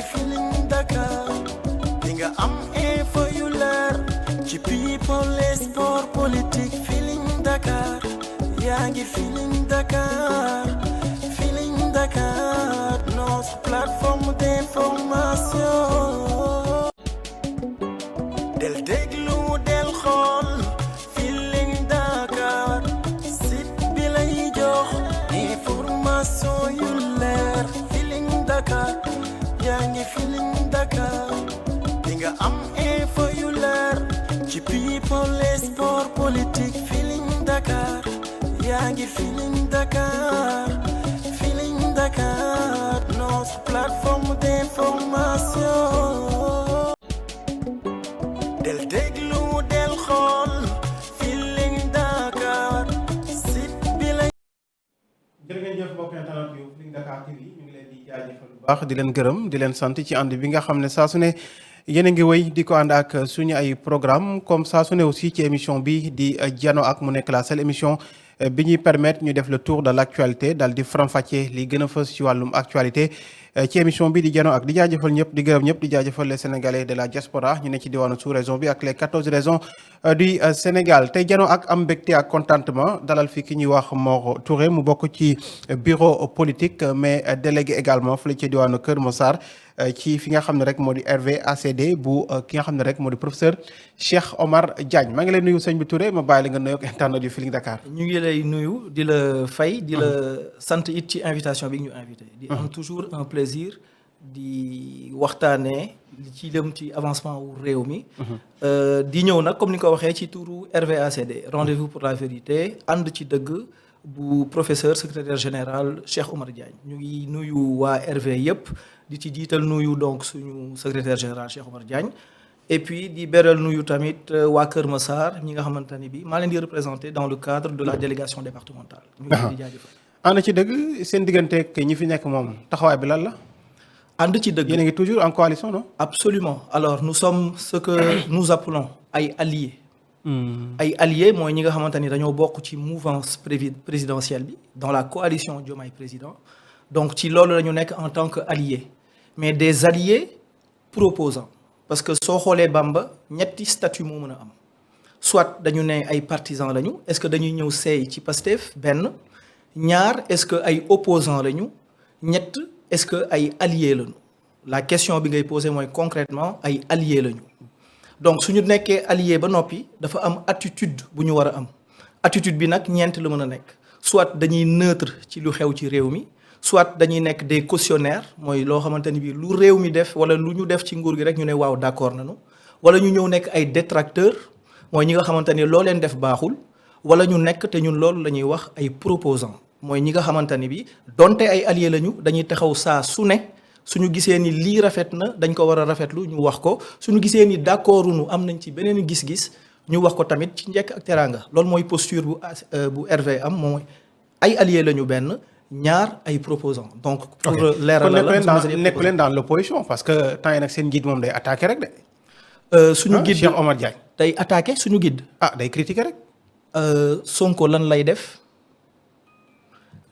ngi Feeling Dakar di nga am info yu leer ci people et sport politique Feeling Dakar yaa ngi Feeling Dakar Feeling Dakar notre plateforme d'information del déglu del xool Feeling Dakar site bi lay jox information yu leer Feeling Dakar yaa ngi Feeling Dakar di nga am info yu leer ci people et sport politique Feeling Dakar yaa ngi Feeling Dakar Feeling Dakar notre plateforme d'information del déglu del xool Feeling Dakar site bi la. jërë ngeen jëf mbokk internet yu Feeling Dakar TV ñu ngi leen di jaajëfal bu baax di leen gërëm di leen sant ci ànd bi nga xam ne saa su ne yéen a ngi wéy di ko ànd ak suñu ay programme comme saa su ne aussi ci émission bi di Jano ak mu nekk la seule émission bi ñuy permettre ñu def le tour de l' actualité daal di faram-fàccee li gën a fës ci wàllum actualité ci émission bi di Jano ak di jaajëfal ñëpp di gërëm ñëpp di jaajëfal les sénégalais de la diaspora ñu ne ci diwaanu sous-région bi ak les 14 régions du Sénégal tey Jano ak am mbégte ak contentement dalal fi ki ñuy wax Mor Touré mu bokk ci bureau politique mais délégué également fële ci diwaanu Kër Massar ci fi nga xam ne rek moo di RVACD bu ki nga xam ne rek moo di professeur Cheikh Omar Diagne maa ngi lay nuyu sëñ bi Touré ma bàyyi la nga nuyoog internet yu Feeling Dakar. ñu ngi lay nuyu di la fay di la sant it ci invitation bi ñu invité. di am toujours un plaisir di waxtaanee li ci dem ci avancement wu réew mi. di ñëw nag comme ni nga ko waxee ci turu RVACD rendez-vous pour la vérité ànd ci dëgg bu professeur secrétaire général Cheikh Omar Diagne ñu ngi nuyu waa RV yëpp. di ci jiital nuyu donc suñu secrétaire général Cheikh Omar Diagne et puis di beral nuyu tamit waa Kër Massar ñi nga xamante ne bi maa leen di représenté dans le cadre de la délégation départementale. ñu ngi leen di jaajëfal. ànd ci dëgg seen digganteeg ñi fi nekk moom taxawaay bi lan la. ànd ci dëgg yéen a ngi toujours en coalition non. absolument alors nous sommes ce que nous appelons ay alliés. ay alliés mooy ñi nga xamante ni dañoo bokk ci mouvance présidentielle bi dans la coalition Diomaye président donc ci loolu la ñu nekk en tant que alliés. mais des alliés proposants parce que soo xoolee Bamba ñetti statut moo mën a am soit dañu ne ay partisans lañu est-ce que dañuy ñëw seey ci Pastef benn ñaar est-ce que ay opposants lañu ñett est-ce que ay alliés lañu la question bi ngay poser mooy concrètement ay alliés lañu donc suñu nekkee alliés ba noppi dafa am attitude bu ñu war a am attitude bi nag ñeent la mën a nekk soit dañuy neutre ci lu xew ci réew mi soit dañuy nekk des cautionnaires mooy loo xamante ni bii lu réew mi def wala lu ñu def ci nguur gi rek ñu ne waaw d'accord nañu wala ñu ñëw nekk ay détracteurs mooy ñi nga xamante ni loo leen def baaxul wala ñu nekk te ñun loolu la ñuy wax ay proposants mooy ñi nga xamante ni bii donte ay alliés lañu dañuy taxaw saa su ne suñu gisee ni lii rafet na dañ ko war a rafetlu ñu wax ko suñu gisee ni d'accorduñu am nañ ci beneen gis-gis ñu wax ko tamit ci njëkk ak teraanga loolu mooy posture bu RV am mooy ay alliés lañu benn. ñaar ay proposants donc. pour leeral la nekk leen dans l'opposition parce que temps yi nag seen guide moom day attaqué rek de. suñu guide Cheikh Omar Diagne. day attaqué suñu guide. day critiqué rek. Sonko lan lay def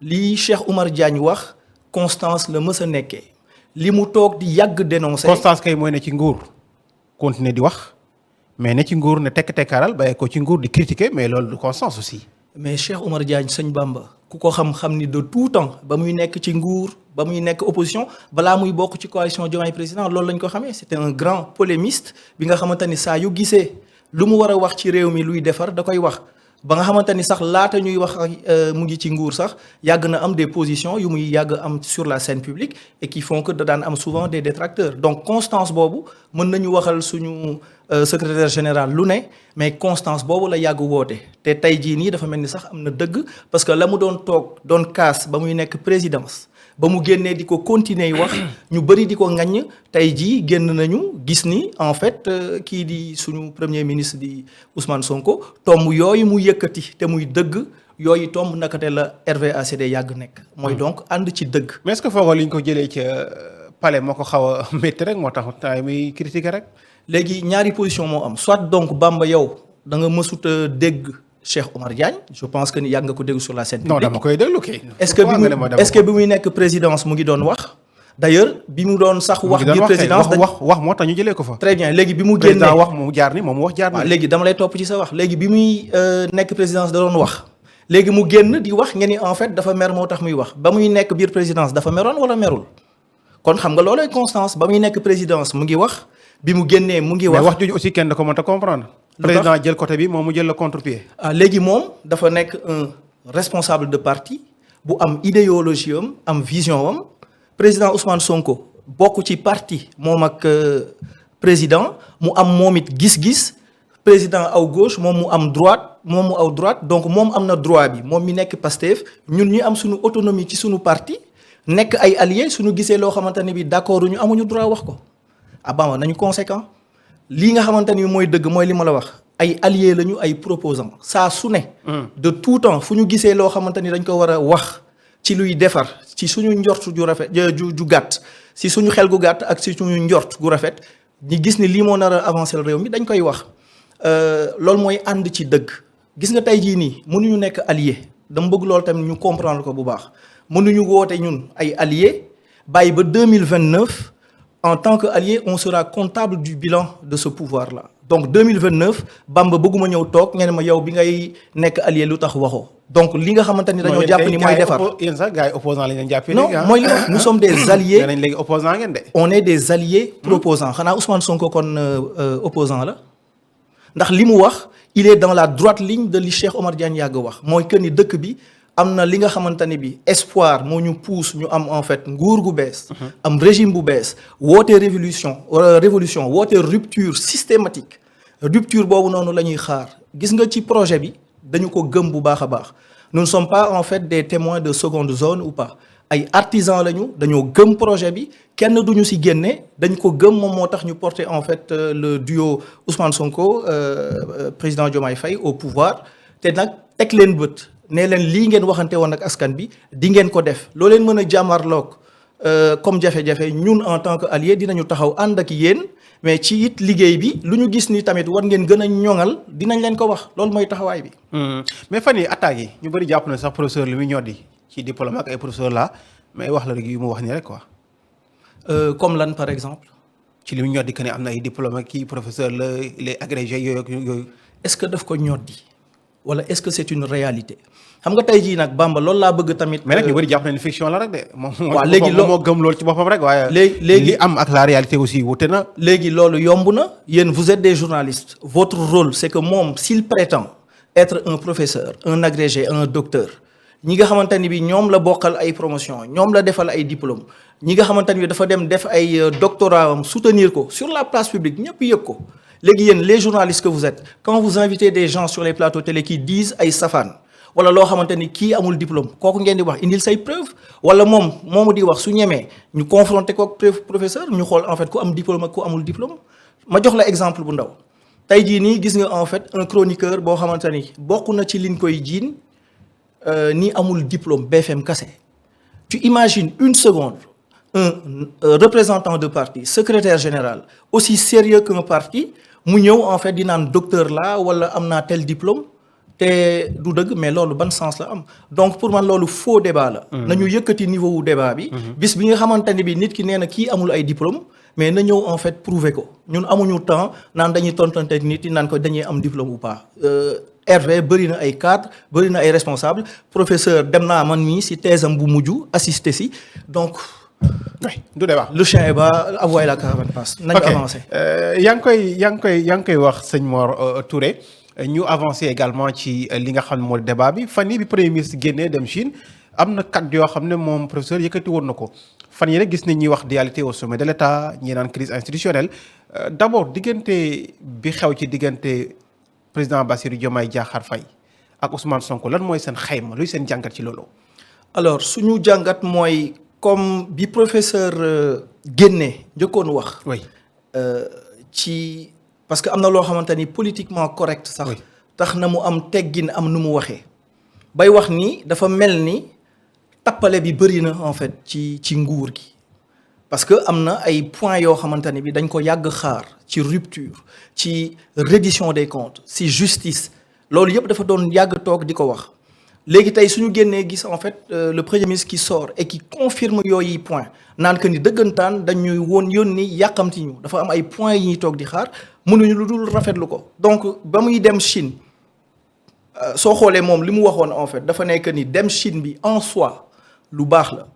lii Cheikh Omar Diagne wax constance la mës a nekkee li mu toog di yàgg dénoncer. constance kay mooy ne ci nguur continuer di wax mais ne ci nguur ne tekk-tekkaaral bàyyi ko ci nguur di critiquer mais loolu du constance aussi. mais Cheikh Omar Diagne sëñ Bamba ku ko xam ni de tout temps ba muy nekk ci nguur ba muy nekk opposition balaa muy bokk ci coalition Diomaye président loolu lañ ko xamee c'était un grand polémiste bi nga xamante ni saa yu gisee lu mu war a wax ci réew mi luy defar da koy wax ba nga xamante ni sax laata ñuy wax mu ngi ci nguur sax yàgg na am des positions yu muy yàgg am sur la scène publique et qui font que da daan am souvent des détracteurs donc constance boobu mën nañu waxal suñu secrétaire général lu ne mais constance boobu la yàgg woote te tey jii nii dafa mel ni sax am na dëgg parce que la mu doon toog doon kaas ba muy nekk présidence ba mu génnee di ko continuer wax ñu bëri di ko ŋaññ tey jii génn nañu gis ni en fait kii di suñu premier ministre di Ousmane Sonko tomb yooyu mu yëkkati te muy dëgg yooyu tomb nakate la RVACD yàgg nekk. mooy donc ànd ci dëgg. mais est-ce que foogoo li ñu ko jëlee ca palais moo ko xaw a métti rek moo tax temps muy critiquer rek. léegi ñaari position moo am soit donc Bamba yow da nga mësut a dégg Cheikh Omar Diagne je pense que ni yàgg nga ko dégg sur la scène publique. non dama koy déglu kay. est-ce que bi muy nekk présidence mu ngi doon wax d'ailleurs bi mu doon sax wax biir présidence wax moo tax ñu jëlee ko fa. très bien léegi bi mu génnee président wax mu jaar ni moom wax jaar ni. waaw léegi dama lay topp ci sa wax léegi bi muy nekk présidence da doon wax léegi mu génn di wax ngeen ni en fait dafa mer moo tax muy wax ba muy nekk biir présidence dafa meroon wala merul kon xam nga loolooy constance ba muy nekk présidence mu ngi wax bi mu génnee mu ngi wax. mais wax jooju aussi kenn da ko mënta comprendre. président jël côté bi moom mu jël le contre-pied. ah léegi moom dafa nekk un responsable de parti bu am idéologie am vision am président Ousmane Sonko bokk ci parti moom ak président mu am moom it gis-gis président aw gauche moom mu am droite moom mu aw droite donc moom am na droit bi moom mi nekk Pastef ñun ñu am suñu autonomie ci suñu parti nekk ay alliés suñu gisee loo xamante ne bi d'accord ñu amuñu droit wax ko ah Bamba nañu conséquent lii nga xamante ni mooy dëgg mooy li ma la wax ay alliés lañu ay proposants saa su ne. de tout temps fu ñu gisee loo xamante ni dañ ko war a wax ci luy defar ci suñu njort ju rafet ju gàtt si suñu xel gu gàtt ak si suñu njort gu rafet ñi gis ni lii moo nar a avancer réew mi dañ koy wax loolu mooy ànd ci dëgg gis nga tey jii nii mënuñu nekk allié dama bëgg loolu tamit ñu comprendre ko bu baax mënuñu woote ñun ay alliés bàyyi ba 2029 en tant que allié on sera comptable du bilan de ce pouvoir là donc 2029 Bamba bëgguma ñëw toog ngeen ma yow bi ngay nekk allié lu tax waxoo donc li nga xamante ni dañoo jàpp ni mooy defar yéen sax gars yi opposant lañ leen jàppee. non mooy li nous sommes des alliés. nañ léegi opposant ngeen de. on est des alliés proposants xanaa Ousmane Sonko kon opposant la ndax li mu wax il est dans la droite ligne de li Cheikh Omar Diagne yàgg wax mooy que ni dëkk bi am na li nga xamante ne bi espoir moo ñu pousse ñu am en fait nguur gu bees. am régime bu bees woote révolution woote rupture systématique rupture boobu noonu la ñuy xaar gis nga ci projet bi dañu ko gëm bu baax a baax nous ne sommes pas en fait des témoins de seconde zone ou pas ay artisans lañu dañoo gëm projet bi kenn duñu ci génne dañ ko gëm moom moo tax ñu porter en fait le duo Ousmane Sonko président Diomaye Faye au pouvoir te nag teg leen bët. nee leen lii ngeen waxante woon ak askan bi di ngeen ko def loo leen mën a jàmmarloog comme jafe-jafe ñun en tant que allié dinañu taxaw ànd ak yéen mais ci it liggéey bi lu ñu gis ni tamit war ngeen gën a ñoŋal dinañ leen ko wax loolu mooy taxawaay bi. mais fan yi attaques yi ñu bëri jàpp na sax professeur li muy ñoddi ci diplôme ak ay professeur la mais wax la rek yu mu wax nii rek quoi. comme lan par exemple. ci li muy ñoddi que ne am na ay diplôme ak kii professeur la les agrégés yooyu. est-ce que daf ko ñoddi wala est-ce que c'est une réalité. xam nga tey jii nag Bamba loolu laa bëgg tamit. mais nag ñu bëri jàpp nañu fiction la rek de. waaw léegi loolu moo gëm loolu ci boppam rek waaye. léegi li am ak la réalité aussi wute na. léegi loolu yomb na yéen vous êtes des journalistes votre rôle c'est que moom s'il prétend être un professeur un agrégé un docteur ñi nga xamante ni bi ñoom la bokkal ay promotion ñoom la defal ay diplôme ñi nga xamante ni bi dafa dem def ay doctorat am soutenir ko sur la place publique ñëpp yëg ko léegi yéen les journalistes que vous êtes quand vous invitez des gens sur les plateaux télé qui disent ay safaan wala loo xamante ni kii amul diplôme kooku ngeen di wax indil say preuve wala moomu di wax su ñemee ñu confronter ko professeur ñu xool en fait ku am diplôme ak ku amul diplôme ma jox la exemple bu ndaw tey jii nii gis nga en fait un chroniqueur boo xamante ni bokk na ci liñ koy jiin ni amul diplôme BFM kase tu imagines une seconde un représentant de parti secrétaire général aussi sérieux qu'un parti mu ñëw en fait di naan docteur la wala am naa tel diplôme te du dëgg mais loolu ban sens la am donc pour man loolu faux débat la. nañu yëkkati niveau wu débat bi. bis bi nga xamante ni bi nit ki nee na kii amul ay diplôme mais na ñëw en fait prouver ko ñun amuñu temps naan dañuy tontante nit yi naan ko dañuy am diplôme ou pas. RV bëri na ay cadre bëri na ay responsable professeur dem naa man mii si thèse am bu mujj assister si donc. oui du débat. le chien est bas la voie et la caravane passe. nañu avancé. yaa ngi koy wax sëñ Mor Touré. ñu avancé également ci li nga xam ne mooy débat bi fan yi bi premier ministre génnee dem Chine am na kàddu yoo xam ne moom professeur yëkkati woon na ko fan yi rek gis nañ ñuy wax dualité au sommet de l'État ñi naan crise institutionnelle d'abord diggante bi xew ci diggante président Bassirou Diomaye Diakhar Faye ak Ousmane Sonko lan mooy seen xayma luy seen jàngat ci loolu. alors suñu jàngat mooy comme bi professeur génnee njëkkoon wax. oui ci. parce que am na loo xamante ni politiquement correct sax tax na mu am teggin am nu mu waxee bay wax ni dafa mel ni tappale bi bëri na en fait ci nguur gi parce que am na ay points yoo xamante ni bi dañ ko yàgg xaar ci rupture ci reddition des comptes ci justice loolu yëpp dafa doon yàgg toog di ko wax léegi tey suñu génnee gis en fait le premier ministre qui sort et qui confirme yooyu point naan que ni dëggantaan dañuy woon yónni yàqamti ñu dafa am ay points yi ñuy toog di xaar mënuñu lu dul rafetlu ko donc ba muy dem Chine soo xoolee moom li mu waxoon en fait dafa nekk ni dem Chine bi en soi lu baax la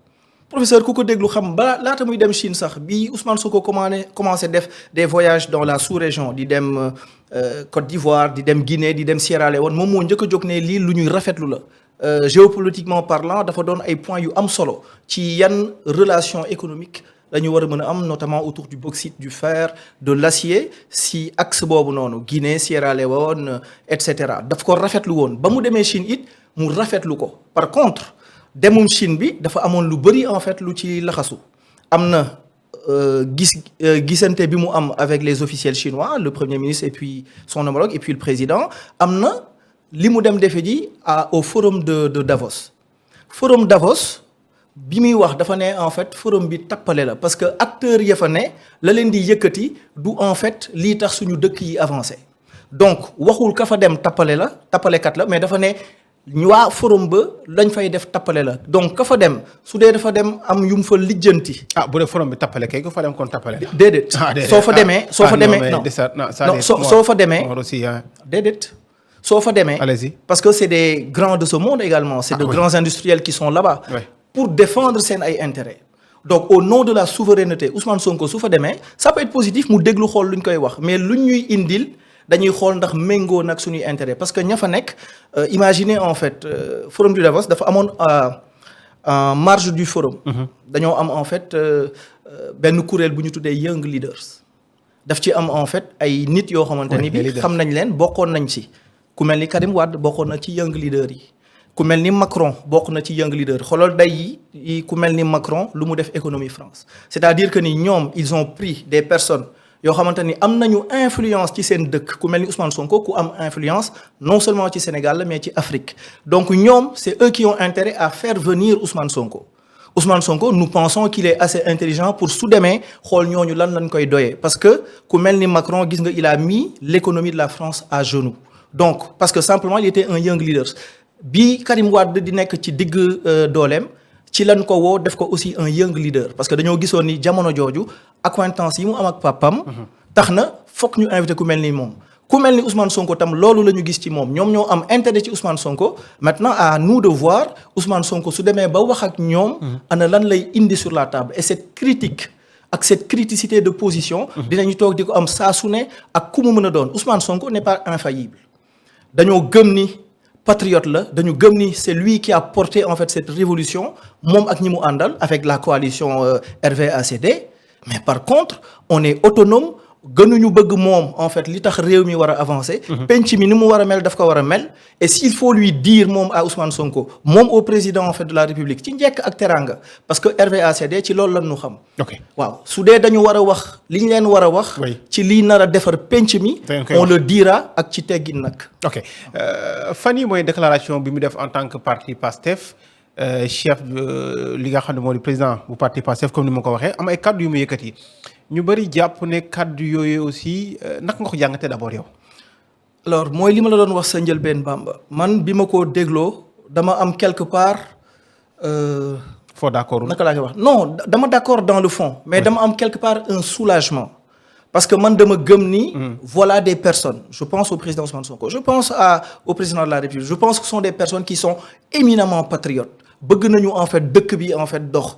professeur ku ko déglu xam ba laata muy dem Chine sax bi Ousmane Sonko commencé def des voyages dans la sous-région di dem Côte d'Ivoire di dem Guinée di dem Sierra Leone moom moo njëkk a jóg ne lii lu ñuy rafetlu la géopolitiquement parlant dafa doon ay points yu am solo ci yan relation économique la ñu war a mën a am notamment autour du bauxite du fer de l'acier si axe boobu noonu Guinée Sierra Leone et cetera daf ko rafetlu woon ba mu demee Chine it mu rafetlu ko par contre demum Chine bi dafa amoon lu bëri en fait lu ci laxasu am na gisante bi mu am avec les officiels chinois le premier ministre et puis son homologue et puis le président am na li mu dem defe ji au forum de Davos forum Davos bi muy wax dafa ne en fait forum bi tappale la parce que acteurs ya fa ne la leen di yëkkati du en fait lii tax suñu dëkk yi avancé donc waxul ka fa dem tappalekat la mais dafa ne ñu waa forum ba lañ fay def tappale la donc ka fa dem su dee dafa dem am yu mu fa lijjanti. bu dee forum bi tappale kay ko fa dem kon tappale la. déedéet soo fa demee. soo fa demee non soo fa demee. déedéet soo fa demee. allez-y. parce que c'est des grands de ce monde également. c'est de grands industriels qui sont là-bas. pour défendre seen ay intérêts. donc au nom de la souveraineté Ousmane Sonko su fa demee ça peut être positif mu déglu xool lu ñu koy wax mais lu ñuy indil. dañuy xool ndax méngoo nag suñuy intérêt parce que ña fa nekk imaginez en fait forum du Davos dafa amoon en marge du forum. dañoo am en fait benn kuréel bu ñu tuddee Young Leaders. daf ci am en fait ay nit yoo xamante ni bi xam nañ leen bokkoon nañ ci ku mel ni Karim Wade bokkoon na ci Young Leaders yi ku mel ni Macron bokk na ci Young Leaders xoolal day yi ku mel ni Macron lu mu def économie France c'est-à-dire que ni ñoom ils ont pris des personnes yoo xamante ni am nañu influence ci seen dëkk ku mel ni Ousmane Sonko ku am influence non seulement ci Sénégal mais ci Afrique donc ñoom c'est eux qui ont intérêt à faire venir Ousmane Sonko Ousmane Sonko nous pensons qu'il est assez intelligent pour su demee xool ñooñu lan lañ koy doyee parce que ku mel ni Macron gis nga il a mis l'économie de la France à genoux donc parce que simplement il était un young leader bi Karim Wade di nekk ci digg dooleem ci lañ ko woo def ko aussi un young leader parce que dañoo gisoon ni jamono jooju accointance yi mu am ak papam tax na fokk ñu invité ku mel ni moom ku mel ni Ousmane Sonko tam loolu la ñu gis ci moom ñoom ñoo am intérêt ci Ousmane Sonko maintenant à nous de voir Ousmane Sonko su demee ba wax ak ñoom ana lan lay indi sur la table et cette critique ak cette criticité de position dinañu toog di ko am saa su ne ak ku mu mën a doon Ousmane Sonko n'est pas infaillible dañoo gëm ni patriote la dañu gëm ni c'est lui qui a porté en fait cette révolution moom ak ñi mu àndal avec la coalition RV-ACD mais par contre on est autonome gënuñu bëgg moom en fait li tax réew mi war a avancer penc mi ni mu war a mel daf ko war a mel et s'il faut lui dire moom à Ousmane Sonko moom au président en fait de la République ci njekk ak teranga parce que RV-ACD ci loolu lan ñu xam waaw su dee dañu war a wax li ñu leen war a wax ci lii nar a defar penc mi on le dira ak ci teggin nag fan yi mooy déclaration bi mu def en tant que parti PASTEF chef li nga xam ne moo di président bu parti PASTEF comme ni ma ko waxee am ay kaddu yu mu yëkkati ñu bëri jàpp ne kaddu yooyu aussi naka nga ko jàngatee d'abord yow. alors mooy li ma la doon wax sa njëlbeen Bamba man bi ma ko dégloo dama am quelque part. foo d'accord naka laa koy wax non dama d'accord dans le fond. mais dama am quelque part un soulagement. parce que man dama gëm ni. voilà des personnes je pense au président Ousmane Sonko je pense au président de la République je pense que ce sont des personnes qui sont éminemment patriotes bëgg nañu en fait dëkk bi en fait dox.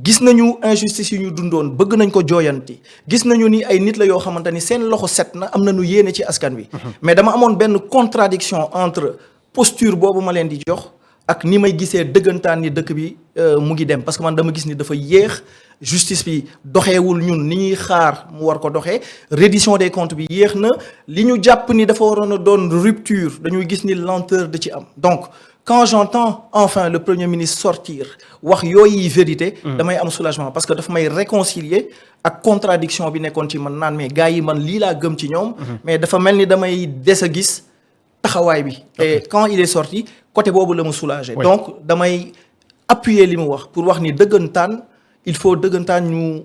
gis nañu injustice yu ñu dundoon bëgg nañ ko jooyanti gis nañu ni ay nit la yoo xamante ni seen loxo set na am nañu yéene ci askan wi. mais dama amoon benn contradiction entre posture boobu ma leen di jox ak ni may gisee dëggantaan ni dëkk bi mu ngi dem parce que man dama gis ni dafa yéex justice bi doxeewul ñun ni ñuy xaar mu war ko doxee reddition des comptes bi yéex na li ñu jàpp ni dafa waroon a doon rupture dañuy gis ni lenteur da ci am donc. quand j'entends enfin le premier ministre sortir wax yooyu vérité damay am soulagement parce que daf may réconcilier ak contradiction bi nekkoon ci man naan mais gars yi man lii laa gëm ci ñoom mais dafa mel ni damay des a gis taxawaay bi et quand il est sorti côté boobu la mu soulager donc damay appuyer li mu wax pour wax ni dëggantaan il faut dëggantaan ñu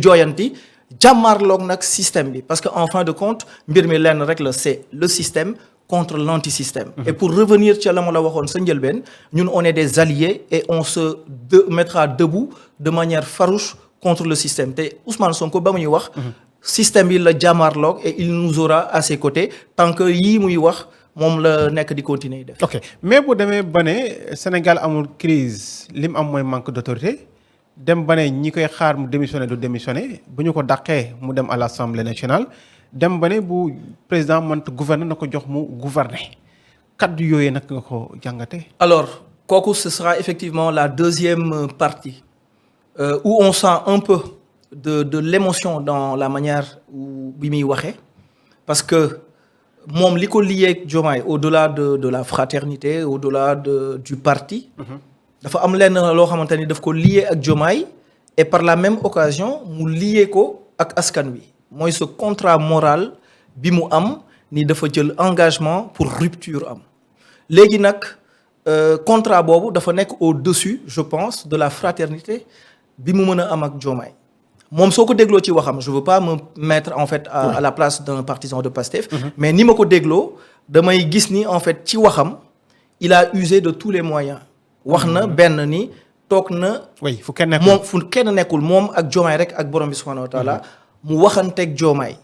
jooyanti jàmmaarloog nag système bi parce que en fin de compte mbir mi lenn rek la c'est le système contre l'antisystème. Et pour revenir ci la ma la waxoon sa njëlbeen ñun on est des alliés et on se mettra debout de manière farouche contre le système te Ousmane Sonko ba muy wax système bi la jàmmarloog et il nous aura à ses côtés tant que yii muy wax moom la nekk di continuer def. ok mais bu demee ba ne Sénégal amul crise li mu am mooy manque d'autorité dem ba ne ñi koy xaar mu démissionné du démissionné bu ñu ko dàqee mu dem à l'Assemblée nationale dem ba ne bu président mënta gouverner na ko jox mu gouverner kaddu yooyu nag nga ko jàngate. Alors kooku ce sera effectivement la deuxième partie où on sent un peu de l'émotion dans la manière bi muy waxee parce que moom li ko lié ak Diomaye au-delà de la fraternité au-delà du parti dafa am lenn loo xamante ni daf ko lié ak Diomaye et par la même occasion mu lié ko ak askan wi mooy ce contrat moral bi mu am ni dafa jël engagement pour rupture am léegi nag contrat boobu dafa nekk au-dessus je pense de la fraternité bi mu mën a am ak Diomaye moom soo ko dégloo ci waxam je veux pas me mettre en fait à la place d'un partisan de Pastef mais ni ma ko dégloo damay gis ni en fait ci waxam il a usé de tous les moyens wax na benn ni toog na oui fu kenn nekkul moom fu kenn nekkul moom ak Diomaye rek ak borom bi subhanahu wa taala mu waxanteeg Diomaye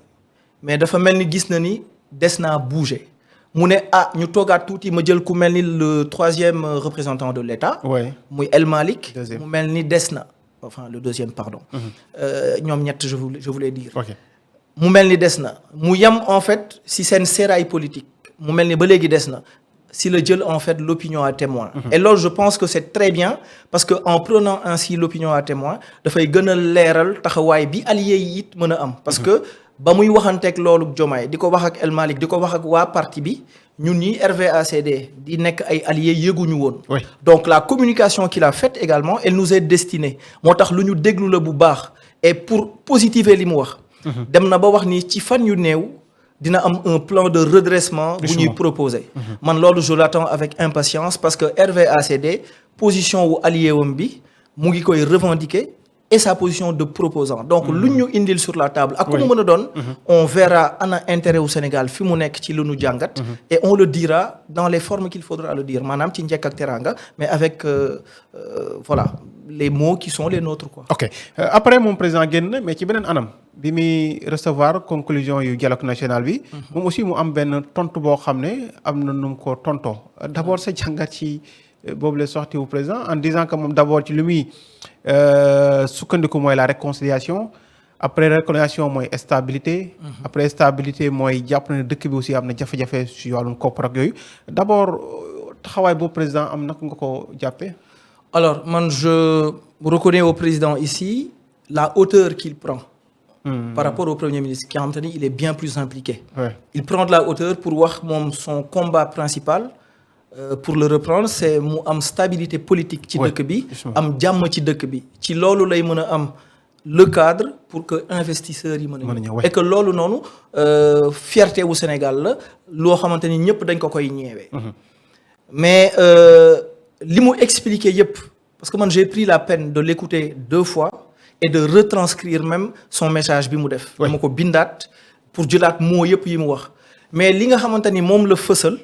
mais dafa mel ni gis na ni des naa bouger mu ne ñu toogaat tuuti ma jël ku mel ni le troisième représentant de l'État muy El Malick mu mel ni des na enfin le deuxième pardon ñoom ñett je voulais dire mu mel ni des na mu yem en fait si seen sérail politique mu mel ni ba léegi des na si la jël en fait l'opinion à témoin et loolu je pense que c'est très bien parce que en prenant ainsi l'opinion à témoin dafay gën a leeral taxawaay bi alliés yi it mën a am parce que ba muy waxanteeg loolu Diomaye di ko wax ak El Malick di ko wax ak waa parti bi ñun ñi RVACD di nekk ay alliés yëguñu woon donc la communication qu'il a faite également elle nous est destinée moo tax lu ñu déglu la bu baax et pour positiver li mu wax dem na ba wax ni ci fan yu néew dina am un plan de redressement bu ñuy proposer man loolu je l'attends avec impatience parce que RVACD position wu allié wam bi mu ngi koy revendiquer et sa position de proposant donc lu ñu indil sur la table ak ku mu mën a doon on verra ana intérêt au Sénégal fi mu nekk ci lu nu jàngat et on le dira dans les formes qu'il faudra le dire maanaam ci njëkk ak teraanga mais avec voilà les mots qui sont les nôtres quoi. ok après moom président génn mais ci beneen anam bi muy recevoir conclusion yu dialogue national bi moom aussi mu am benn tontu boo xam ne am na nu mu ko tontoo d'abord sa jàngat ci boobu la sortie wu président en disant que moom d'abord ci li muy sukkandiku mooy la réconciliation après réconciliation mooy stabilité après stabilité mooy jàpp na ne dëkk bi aussi am na jafe-jafe si wàllum koppar ak yooyu d'abord taxawaay boobu président am naka nga ko jàppee. Alors man je reconnais au président ici la hauteur qu'il prend par rapport au premier ministre qui xamante ni il est bien plus impliqué il prend de la hauteur pour wax moom son combat principal pour le reprendre c'est mu am stabilité politique ci dëkk bi am jàmm ci dëkk bi ci loolu lay mën a am le cadre pour que investisseurs yi mën a ñëw et que loolu noonu fierté wu Sénégal la loo xamante ni ñëpp dañ ko koy ñeewee mais li mu expliqué yëpp parce que man j'ai pris la peine de l'écouter 2 fois et de retranscrire même son message bi mu def dama ko bindaat pour jëlaat moo yëpp yi mu wax mais li nga xamante ni moom la fësal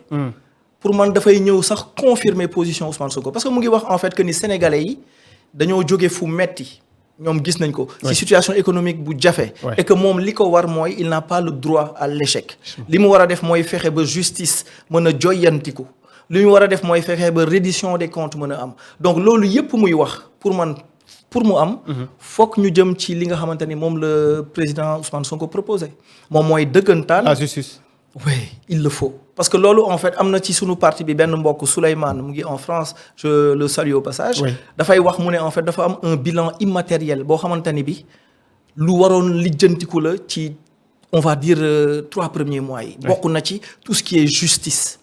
pour man dafay ñëw sax confirmer position Ousmane Sonko parce que mu ngi wax en fait que ni sénégalais yi dañoo jóge fu metti ñoom gis nañ ko ci situation économique bu jafe et que moom li ko war mooy il n'a pas le droit à l'échec li mu war a def mooy fexe ba justice mën a joyantiku li mu war a def mooy fexe ba reddition des comptes mën a am donc loolu yépp muy wax pour man pour mu am fokk ñu jëm ci li nga xamante ni moom le président Ousmane Sonko proposé moom mooy dëggantaan la justice oui il le faut parce que loolu en fait am na ci sunu parti bi benn mbokk Souleymane mu ngi en France je le salue au passage dafay wax mu ne en fait dafa am un bilan immatériel boo xamante ni bi lu waroon lijjantiku la ci on va dire 3 premiers mois yi bokk na ci tout ce qui est justice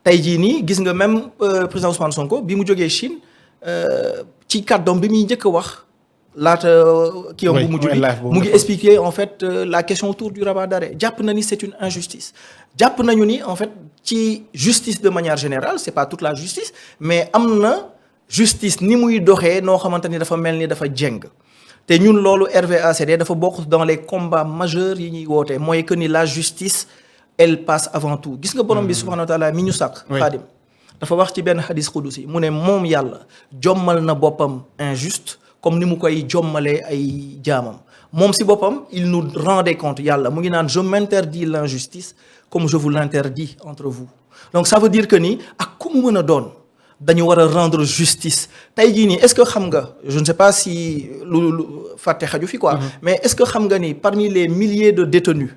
tey jii nii gis nga même président Ousmane Sonko bi mu jógee Chine ci kàddoom bi muy njëkk a wax laata kii bu mujj bi mu ngi expliquer en fait la question autour du rabat d'arrêt jàpp na ni c'est une injustice jàpp nañu ni en fait ci justice de manière générale c'est pas toute la justice mais am na justice ni muy doxee noo xamante ni dafa mel ni dafa jeng te ñun loolu RVACD dafa bokk dans les combats majeurs yi ñuy woote mooy que ni la justice elle passe avant tout gis nga borom bi subhanahu wa taala mi ñu sàkk xaadim dafa wax ci benn xadis xudusi mu ne moom yàlla jommal na boppam injuste comme ni mu koy jommalee ay jaamam moom si boppam il nous rendait compte yàlla mu ngi naan je m'interdis l'injustice comme je vous l'interdis entre vous donc ça veut dire que ni ak ku mu mën a doon dañu war a rendre justice tey jii nii est-ce que xam nga je ne sais pas si lu fàtte xaju fi quoi mais est-ce que xam nga ni parmi les milliers de détenus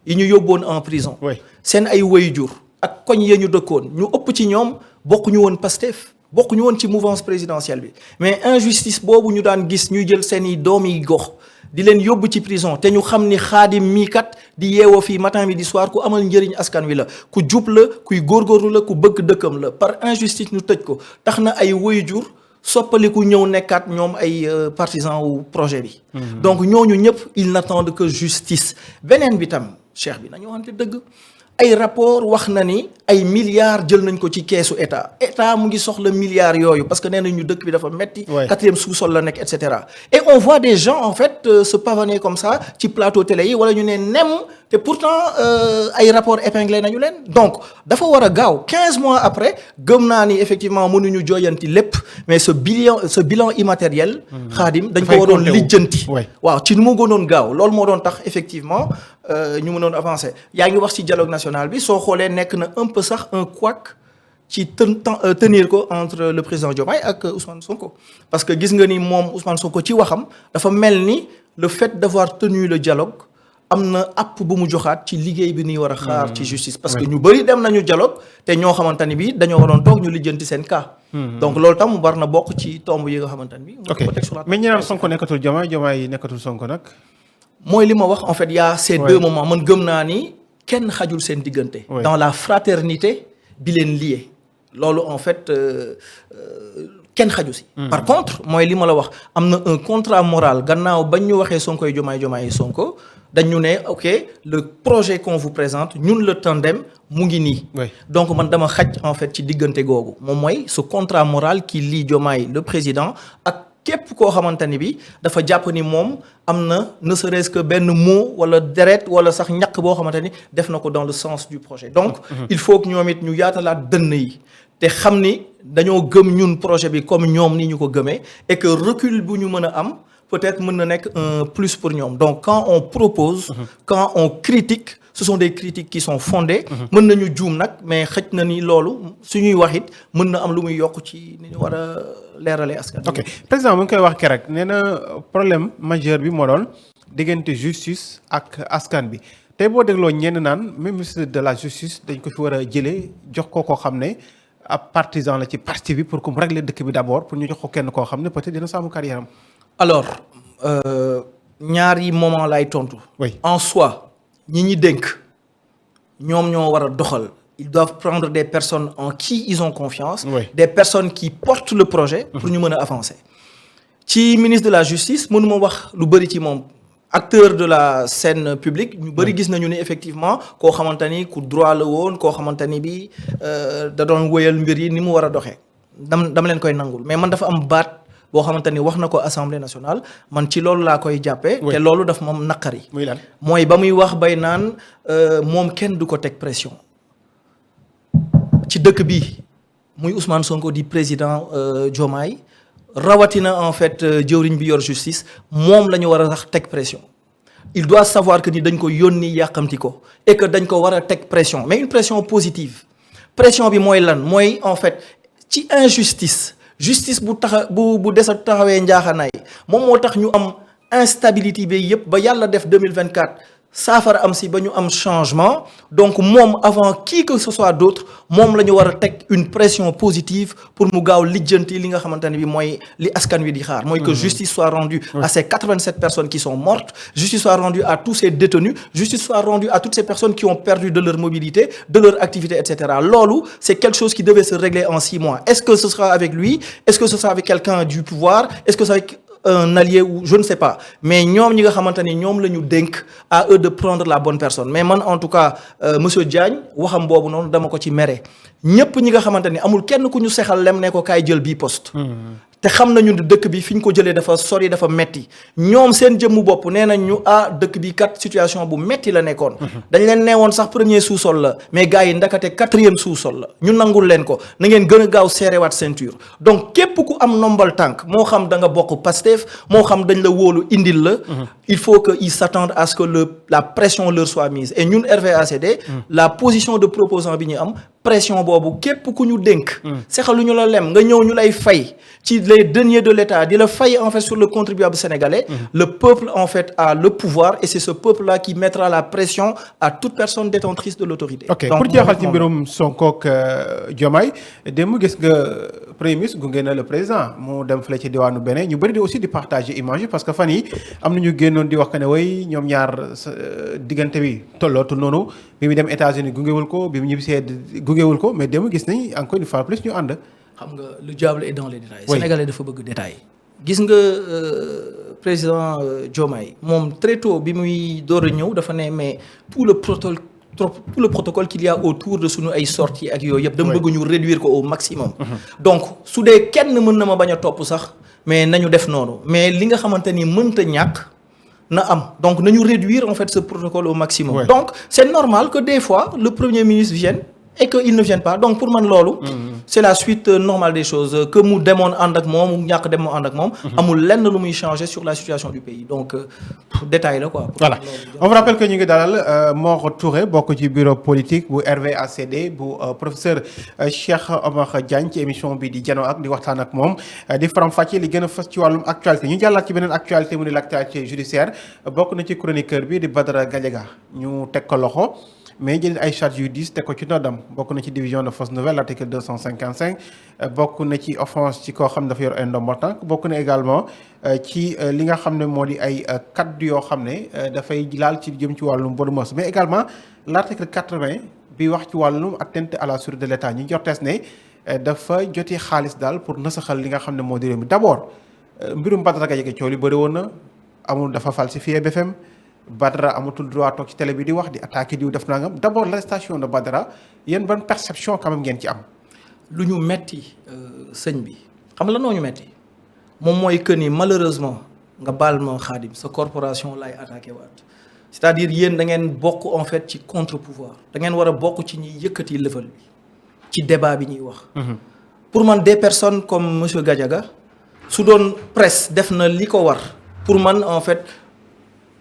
yi ñu yóbboon en prison seen ay waajur ak koñ ya ñu dëkkoon ñu ëpp ci ñoom bokkuñu woon Pastef bokkuñu woon ci mouvance présidentielle bi mais injustice boobu ñu daan gis ñuy jël seen i doomi gox di leen yóbbu ci prison te ñu xam ni xaadim mii kat di yeewoo fii matin midi soir ku amal njëriñ askan wi la ku jub la kuy góorgóorlu la ku bëgg dëkkam la par injustice ñu tëj ko tax na ay waajur soppaliku ñëw nekkaat ñoom ay partisans wu projet bi. donc ñooñu ñëpp ils n'attendent que justice beneen bi tam cheikh bi nañu waxante dëgg. ay rapport wax na ni ay milliards jël nañ ko ci keesu état mu ngi soxla milliards yooyu parce que nee nañu dëkk bi dafa metti 4e sous-sol la nekk et cetera et on voit des gens en fait se pavaner comme ça ci plateau télé yi wala ñu ne nem te pourtant ay rapport épinglé nañu leen donc dafa war a gaaw 15 mois après gëm naa ni effectivement mënuñu jooyanti lépp mais ce bilan immatériel xaadim dañ ko waroon lijjanti waaw ci nu mu gënoon gaaw loolu moo doon tax effectivement ñu mënoon avancer yaa ngi wax ci dialogue national bi soo xoolee nekk na un peu sax un couac ci tenir ko entre le président Diomaye ak Ousmane Sonko parce que gis nga ni moom Ousmane Sonko ci waxam dafa mel ni le fait d'avoir tenu le dialogue am na app bu mu joxaat ci liggéey bi ni war a xaar ci justice parce que ñu bëri dem nañu dialogue te ñoo xamante ni bi dañoo waroon toog ñu lijjanti seen cas donc loolu tam war na bokk ci tomb yi nga xamante ni bi ok mais ñu naan Sonko nekkatul Diomaye nekkatul Sonko nag mooy li ma wax en fait y a ces deux moments man gëm naa ni kenn xajul seen diggante dans la fraternité bi leen lié loolu en fait kenn xaju si par contre mooy li ma la wax am na un contrat moral gannaaw bañ ñu waxee Sonko Diomaye Sonko dañu ne ok le projet qu'on vous présente ñun le tandem mu ngi nii donc man dama xaj en fait ci diggante googu moom mooy ce contrat moral qui lie Diomaye le président ak képp koo xamante ni bi dafa jàpp ni moom am na ne serait-ce que benn mot wala deret wala sax ñàkk boo xamante ni def na ko dans le sens du projet donc il faut que ñoom it ñu yaatalaat dënn yi te xam ni dañoo gëm ñun projet bi comme ñoom ni ñu ko gëmee et que recul bu ñu mën a am peut-être mën na nekk un plus pour ñoom donc quand on propose quand on critique ce sont des critiques qui sont fondées mën nañu juum nag mais xëj na ni loolu suñuy wax it mën na am lu muy yokk ci ni ñu war a leeralee askan ok président mu ngi koy wax keroog nee na problème majeur bi moo doon diggante justice ak askan bi tey boo dégloo ñenn naan même ministre de la justice dañ ko fi war a jëlee jox ko koo xam ne ab partisan la ci parti bi pour que mu régler dëkk bi d'abord pour ñu jox ko kenn koo xam ne peut-être dina sàmm carrière am alors ñaari moment lay tontu en soi ñi dénk ñoom ñoo war a doxal ils doivent prendre des personnes en qui ils ont confiance des personnes qui portent le projet pour ñu mën a avancer ci ministre de la justice mënuma wax lu bëri ci moom acteur de la scène publique ñu bëri gis nañu ni effectivement koo xamante ni ku droit la woon koo xamante ni bi da doon wéyal mbir yi ni mu war a doxee dama leen koy nangul mais man dafa am baat boo xamante ni wax na ko assemblée nationale man ci loolu laa koy jàppee te loolu daf moom naqari mooy ba muy wax bay naan moom kenn du ko teg pression ci dëkk bi muy Ousmane Sonko di président Diomaye rawatina en fait jëwriñ bi yor justice moom la ñu war a sax teg pression il doit savoir que ni dañ ko yónni yàqamti ko et que dañ ko war a teg pression mais une pression positive pression bi mooy lan mooy en fait ci injustice justice bu desa taxawee njaaxanaay moom moo tax ñu am instabilité bi yëpp ba yàlla def 2024 saafara am si ba ñu am changement donc moom avant qui que ce soit d'autre moom la ñu war a teg une pression positive pour mu gaaw lijjanti li nga xamante ne bi mooy li askan wi di xaar mooy que justice soit rendue à ces 87 personnes qui sont mortes justice soit rendue à tous ces détenus justice soit rendue à toutes ces personnes qui ont perdu de leur mobilité de leur activité etc loolu c'est quelque chose qui devait se régler en 6 mois est-ce que ce sera avec lui est-ce que ce sera avec quelqu'un du pouvoir est-ce que c'est avec un allié ou je ne sais pas mais ñoom ñi nga xamante ni ñoom la ñu dénk à eux de prendre la bonne personne mais man en tout cas monsieur Diagne waxam boobu noonu dama ko ci mere ñëpp ñi nga xamante ni amul kenn ku ñu sexal lem ne ko kaay jël bii poste te xam nañu ne dëkk bi fi ñu ko jëlee dafa sori dafa metti ñoom seen jëmmu bopp nee nañ ñu dëkk bi kat situation bu metti la nekkoon. dañ leen neewoon sax premier sous-sol la mais gars yi ndakate 4e sous-sol la ñu nangul leen ko na ngeen gën a gaaw serrewaat ceinture donc képp ku am nombal tànk moo xam da nga bokk Pastef moo xam dañ la wóolu indil la. il faut que ils s'attendent à ce que la pression leur soit mise et ñun RVACD. la position de proposant bi ñu am pression boobu képp ku ñu dénk. sexaluñu la lem nga ñëw ñu lay fay ci les deniers de l'État di la fay en fait sur le contribuable sénégalais. le peuple en fait a le pouvoir et c'est ce peuple là qui mettra la pression à toute personne détentrice de l'autorité. ok pour jeexal ci mbirum Sonko ak Diomaye démb gis nga premier ministre gunge na le président mu dem fële ci diwaanu Bénin ñu bëri di aussi di partager image yi parce que fan yi am na ñu génnoon di wax que ne way ñoom ñaar diggante bi tollootul noonu bi mu dem États-Unis gungewul ko bi mu ñibbisee gungewul ko mais démb gis nañ encore une fois plus ñu ànd. xam nga le diable est dans les détails. Sénégalais dafa bëgg détail. gis nga président Diomaye moom très tôt bi muy door a ñëw dafa ne mais tout le protocole qu'il y a autour de suñu ay sorties ak yooyu yëpp. dama bëgg ñu réduire ko au maximum. donc su dee kenn mën na ma bañ a topp sax mais nañu def noonu mais li nga xamante ni mënta ñàkk na am donc nañu réduire en fait ce protocole au maximum. donc c'est normal que des fois le premier ministre vienne. et que ils ne viennent pas donc pour man loolu. c'est la suite normale des choses que mu demoon ànd ak moom mu ñàkk dem mu ànd ak moom. amul lenn lu muy changer sur la situation du pays donc détail la quoi. voilà on vous rappelle que ñu ngi dalal Mor Touré bokk ci bureau politique bu RVACD bu professeur Cheikh Omar Diagne ci émission bi di Jano ak di waxtaan ak moom di faram-fàccee li gën a fës ci wàllum actualité ñu jàllaat ci beneen actualité mu di l'actualité judiciaire bokk na ci chroniqueur bi di Badara Gadiaga ñu teg ko loxo. mais jëlee ay charges yu diis teg ko ci noddam bokk na ci division de fausse nouvelle article 255 bokk na ci offense ci koo xam ne dafa yor ay ndombo tànk bokk na également ci li nga xam ne moo di ay kaddu yoo xam ne dafay laal ci jëm ci wàllum bonne mœurs mais également l'article 80 bi wax ci wàllum atteinte à la sûreté de l'État ñu jortees ne dafa joti xaalis daal pour nasaxal li nga xam ne moo di réew mi d'abord mbirum Badara Gadiaga coow li bëri woon na amul dafa falsifié BFM Badara amatul droit toog ci télé bi di wax di attaquer diw def nangam d'abord l'arrestation de Badara yéen ban perception quand même ngeen ci am. lu ñu metti sëñ bi xam la noo ñu metti moom mooy que ni malheureusement nga baal ma Khadim sa corporation lay attaqué waat c'est-à-dire yéen da ngeen bokk en fait ci contre-pouvoir da ngeen war a bokk ci ñuy yëkkati level bi ci débat bi ñuy wax. pour man des personnes comme monsieur Gadiaga su doon presse def na li ko war pour man en fait.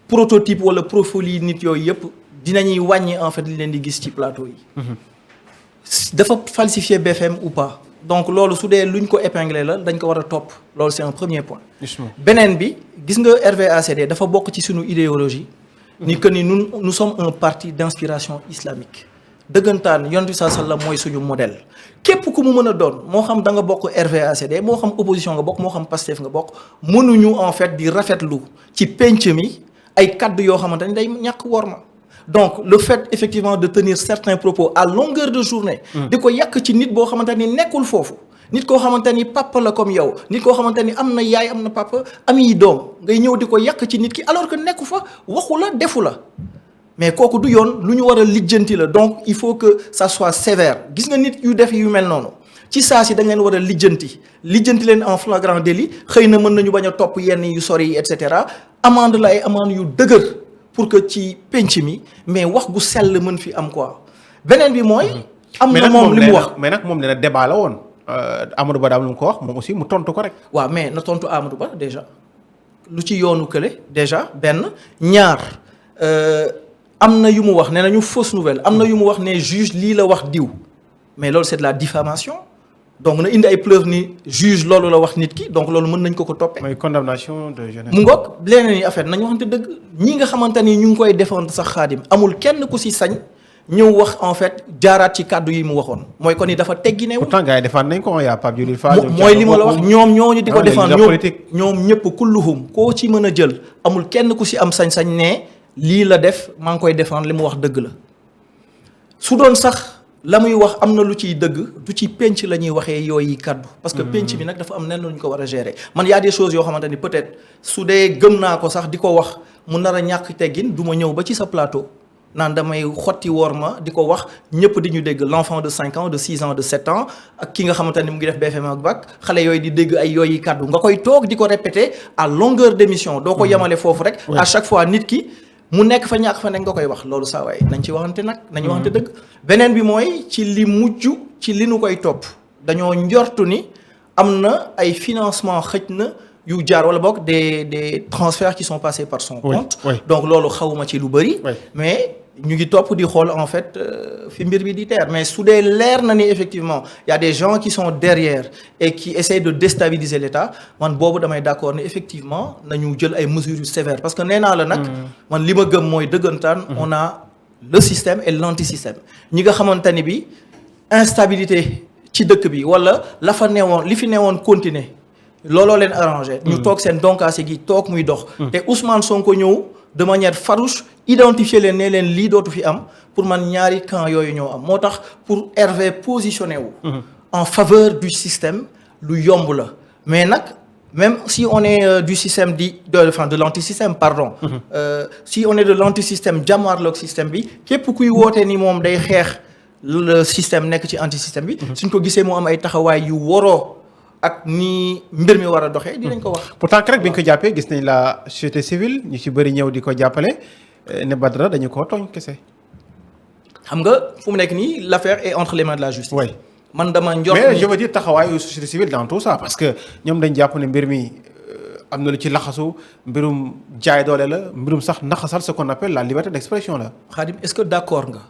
prototype wala profil yi nit yooyu yëpp dinañuy wàññi en fait li leen di gis ci plateau yi. dafa falsifier BFM ou pas donc loolu su dee luñ ko épinglé la dañ ko war a topp loolu c'est un premier point. beneen bi gis nga RVACD dafa bokk ci suñu idéologie. ni que ni nous sommes un parti d'inspiration islamique. dëggantaan yonent bi sallam mooy suñu modèle képp ku mu mën a doon moo xam da nga bokk RVACD moo xam opposition nga bokk moo xam Pastef nga bokk mënuñu en fait di rafetlu ci penc mi. ay kaddu yoo xamante ni day ñàkk worma donc le fait effectivement de tenir certains propos à longueur de journée. di ko yàq ci nit boo xamante ni nekkul foofu. nit koo xamante ni papa la comme yow nit koo xamante ni am na yaay am na papa am yi doom ngay ñëw di ko yàq ci nit ki alors que nekku fa waxu la defu la mais kooku du yoon lu ñu war a lijjanti la donc il faut que ça soit sévère gis nga nit yu def yu mel noonu. ci saa si dañ leen war a lijjanti leen en flagrant délit xëy na mën nañu bañ a topp yenn yu sori yi et cetera amende la ay amende yu dëgër pour que ci penc mi mais wax gu sell mën fi am quoi beneen bi mooy. am na moom li mu wax mais nag moom nee na débat la woon Amadou Ba daal lu mu ko wax moom aussi mu tontu ko rek. waaw mais na tontu Amadou Ba déjà lu ci yoonu kële déjà benn ñaar am na yu mu wax nee nañu fausse nouvelle am na yu mu wax ne juge lii la wax diw mais loolu c'est de la diffamation. donc na indi ay preuves ni juge loolu la wax nit ki donc loolu mën nañ ko toppee. mooy condamnation de jeunesse. mu ngoog leneen yi affaire nañu waxante dëgg ñi nga xamante ni ñu ngi koy défendre sax Xaadim amul kenn ku si sañ ñëw wax en fait jaaraat ci kàddu yi mu waxoon mooy kon ni dafa tegginewu. pourtant gars yi défendre nañ ko y a Pape Djibril Fall. mooy li ma la wax ñoom ñooñu di ko défendre ñoom ñëpp kulluhum koo ci mën a jël amul kenn ku si am sañ-sañ ne lii la def maa ngi koy défendre li mu wax dëgg la su doon sax. la muy wax am na lu ciy dëgg du ci penc la ñuy waxee yooyu kaddu. parce que penc bi nag dafa am nen lu ñu ko war a gérer man y a des choses yoo xamante ni peut-être su dee gëm naa ko sax di ko wax mu nar a ñàkk teggin du ma ñëw ba ci sa plateau naan damay xotti woor ma di ko wax ñëpp di ñu dégg l'enfant de 5 ans de 6 ans de 7 ans ak ki nga xamante ni mu ngi def BFM ak bac xale yooyu di dégg ay yooyu kàddu nga koy toog di ko répéter à longueur d'émission doo ko yemale foofu rek à chaque fois nit ki mu nekk fa ñàkk fa nekk nga koy wax loolu saa waay nañ ci waxante nag nañu waxante dëgg beneen bi mooy ci li mujj ci li nu koy topp dañoo njortu ni am na ay financement xëj na yu jaar wala boog des transferts qui sont passés par son compte donc loolu xawuma ci lu bëri mais ñu ngi topp di xool en fait fi mbir bi di teer mais su dee leer na ni effectivement y a des gens qui sont derrière et qui essaient de déstabiliser l'État man boobu damay d'accord ni effectivement nañu jël ay mesures yu sévères parce que nee naa la nag man li ma gëm mooy dëggantaan on a le système et l'antisystème ñi nga xamante ni bi instabilité ci dëkk bi wala la fa newoon li fi newoon continuer looloo leen arrangé ñu toog seen donkaase gi toog muy dox te Ousmane Sonko ñëw de manière farouche identifier leen ne leen lii dootu fi am pour man ñaari camp yooyu ñoo am moo tax pour Hervé positionné wu en faveur du système lu yomb la mais nag même si on est du système de l'antisystème pardon si on est de l'antisystème jàmmaarloog système bi képp kuy woote ni moom day xeex le système nekk ci antisystème bi suñ ko gisee mu am ay taxawaay yu waroo ak ni mbir mi war a doxee dinañ ko wax. pourtant rek bi ñu ko jàppee gis nañ la société civile ñu ci bëri ñëw di ko jàppale ne Badara dañu koo tooñ kese. xam nga fu mu nekk nii l'affaire est entre les mains de la justice. oui man dama njort mais je veux dire taxawaayu société civile dans tout ça parce que ñoom dañ jàpp ne mbir mi am na lu ci laxasu mbirum jaay doole la mbirum sax naxasal ce qu'on appelle la liberté d'expression la. Khadim est-ce que d'accord nga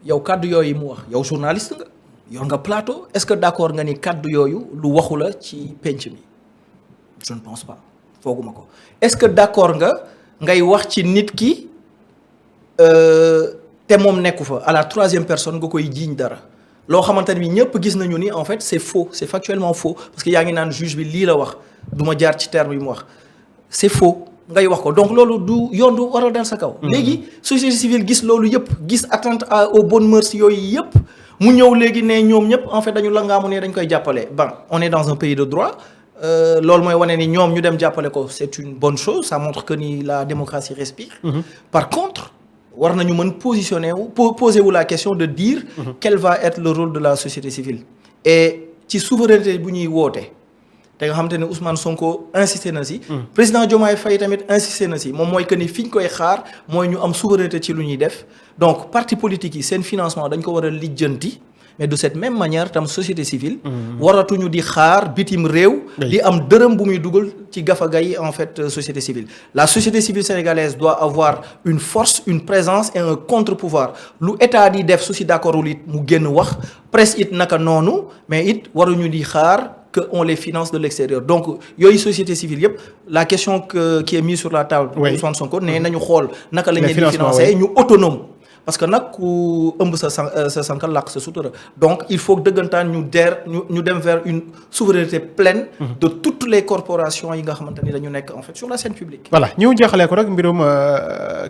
yow kàddu yooyu mu wax yow journaliste nga. yor nga plateau est-ce que d'accord nga ni kàddu yooyu lu waxu la ci penc mi je ne pense pas fooguma ko est-ce que d'accord nga ngay wax ci nit ki te moom nekku fa à la troisième personne nga koy jiiñ dara loo xamante ne bi ñëpp gis nañu ni en fait c'est faux c'est factuellement faux parce que yaa ngi naan juge bi lii la wax du ma jaar ci terme yi mu wax c'est faux ngay wax ko donc loolu du yoon du war a dal sa kaw léegi société civile gis loolu yëpp gis atteinte aux bonnes mœurs yooyu yëpp mu ñëw léegi ne ñoom ñëpp en fait dañu langaamu ne dañ koy jàppale on est dans un pays de droit loolu mooy wane ni ñoom ñu dem jàppale ko c'est une bonne chose ça montre que ni la démocratie respire par contre war nañu mën poser wu la question de dire quel va être le rôle de la société civile et ci souveraineté bu ñuy woote te nga xamante ne Ousmane Sonko insisté na si président Diomaye Faye tamit insisté na si moom mooy que ni fi ñu koy xaar mooy ñu am souveraineté ci lu ñuy def donc parti politique yi seen financement dañ ko war a lijjanti mais de cette même manière tam société civile waratuñu di xaar bitim réew di am dërëm bu muy dugal ci gafaga yi en fait société civile la société civile sénégalaise doit avoir une force une présence et un contre-pouvoir lu état di def su si d'accordul it mu génn wax presse it naka noonu mais it waruñu di xaar que on les finance de l'extérieur donc yooyu société civile yëpp la question qui est mise sur la table Ousmane Sonko ne nañu xool naka la ñu di financer ñu autonome parce que nag ku ëmb sa sankal làq sa sutura donc il faut dëggantaan ñu dem vers une souveraineté pleine de toutes les corporations yi nga xamante ni dañu nekk en fait sur la scène publique. voilà ñu jeexalee ko rek mbirum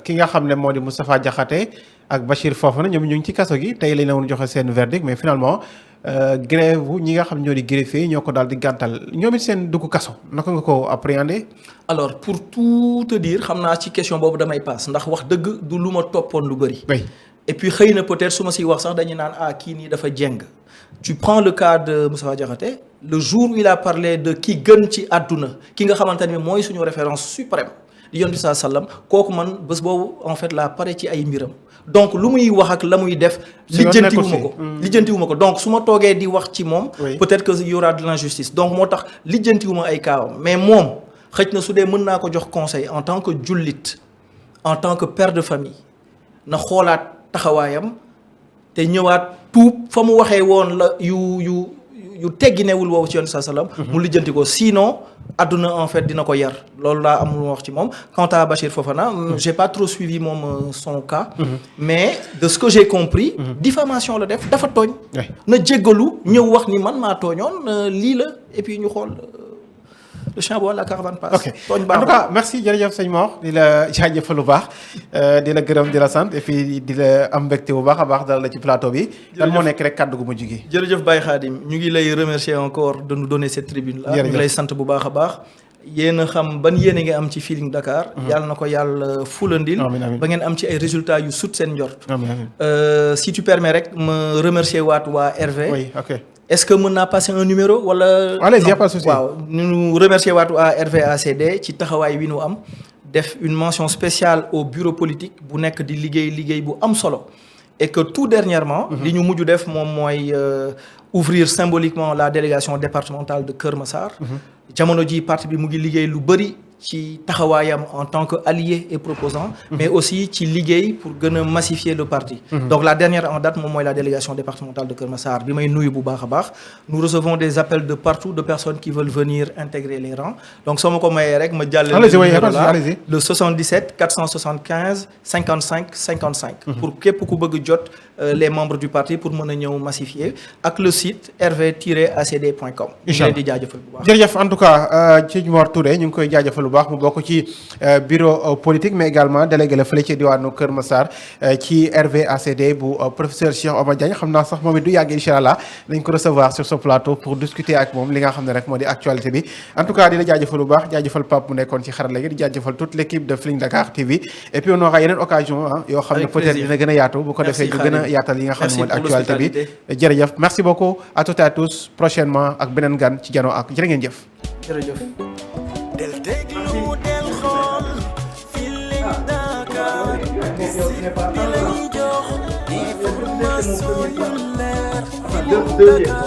ki nga xam ne moo di Moustapha Diakhaté ak Bachir Fofana ñoom ñu ngi ci kaso gi tey lañ la woon joxe seen verdict mais finalement grève ñi nga xam ñoo di greffier ñoo ko daal di gàntal ñoom it seen dugg kaso naka nga ko appréhender. alors pour tout te dire xam naa ci question boobu damay passe ndax wax dëgg du lu ma toppoon lu bëri. et puis xëy na peut-être su ma siy wax sax dañuy naan kii nii dafa jeng. tu prends le cas de Moustapha Diakhaté le jour où il a parlé de ki gën ci àdduna ki nga xamante ne mooy suñu référence suprême di Yonent bi sallam kooku man bés boobu en fait la pare ci ay mbiram. donc lu muy wax ak la muy def lijjantiwuma ko donc su ma toogee di wax ci moom peut-être que y aura de l'injustice donc moo tax lijjantiwuma ay kaawam mais moom xëj na su dee mën naa ko jox conseil en tant que jullit en tant que père de famille na xoolaat taxawaayam te ñëwaat tuub fa mu waxee woon la yu tegginewul woowu ci Yonent sallam mu lijjanti ko sinon adduna en fait dina ko yar loolu laa am lu wax ci moom quant à Bachir Fofana j'ai pas trop suivi moom son cas mais de ce que j'ai compris diffamation la def dafa tooñ na jéggalu ñëw wax ni man maa tooñoon lii la et puis ñu xool le charbon la caravane passe. ok en tout cas merci jërëjëf sëñ Mor di la jaajëfal lu baax di la gërëm di la sant et puis di la am mbégte bu baax a baax dal la ci plateau bi. lan moo nekk rek kàddu gu mujj gi. jërëjëf Baye Khadim ñu ngi lay remercier encore de nous donner cette tribune là. ñu ngi lay sant bu baax a baax. yéen a xam ban yéen a ngi am ci Feeling Dakar. yàlla na ko yàlla fulandil. ba ngeen am ci ay résultats yu sut seen njort. Si tu permets rek ma remercier waat waa RV. oui ok. est-ce que mën naa passer un numéro wala. allez-y, y a pas de souci. waaw ñu remercier waat waa RVACD ci taxawaay wi nu am def une mention spéciale au bureau politique bu nekk di liggéey bu am solo et que tout dernièrement. li ñu mujj def moom mooy ouvrir symboliquement la délégation départementale de Keur Massar. jamono ji parti bi mu ngi liggéey lu bëri ci taxawaayam en tant que allié et proposant mais aussi ci liggéey pour gën a massifier le parti donc la dernière en date moom mooy la délégation départementale de Keur Massar bi may nuyu bu baax a baax nous recevons des appels de partout de personnes qui veulent venir intégrer les rangs donc soo ma ko mayee rek ma jàllale le 77 475 55 55 pour képp ku bëgg jot les membres du parti pour mën a ñëw massifier ak le site rv-acd.com ñu leen di jaajëfal bu baax. jërëjëf en tout cas ci Mor Touré ñu ngi koy jaajëfal bu baax mu bokk ci bureau politique mais également délégué la fële ci diwaanu Kër Massar ci RVACD bu professeur Cheikh Omar Diagne xam naa sax moom it du yàgg incha allah dañ ko recevoir sur ce plateau pour discuter ak moom li nga xam ne rek moo di actualité bi en tout cas di la jaajëfal bu baax jaajëfal Pape mu nekkoon ci xarala gi di jaajëfal toute l'équipe de Feeling Dakar TV et puis on aura yeneen occasion yoo xam ne peut-être dina gën a yaatu bu ko defee ñu gën a yaatal yi nga xam ne moo di actualité bi jërëjëf merci beaucoup à toutes et à tous prochainement ak beneen gan ci Jano ak jërë ngeen jëf jërëjëf del déglu del xool Feeling Dakar si bi lay jox information yu leer Feeling Dakar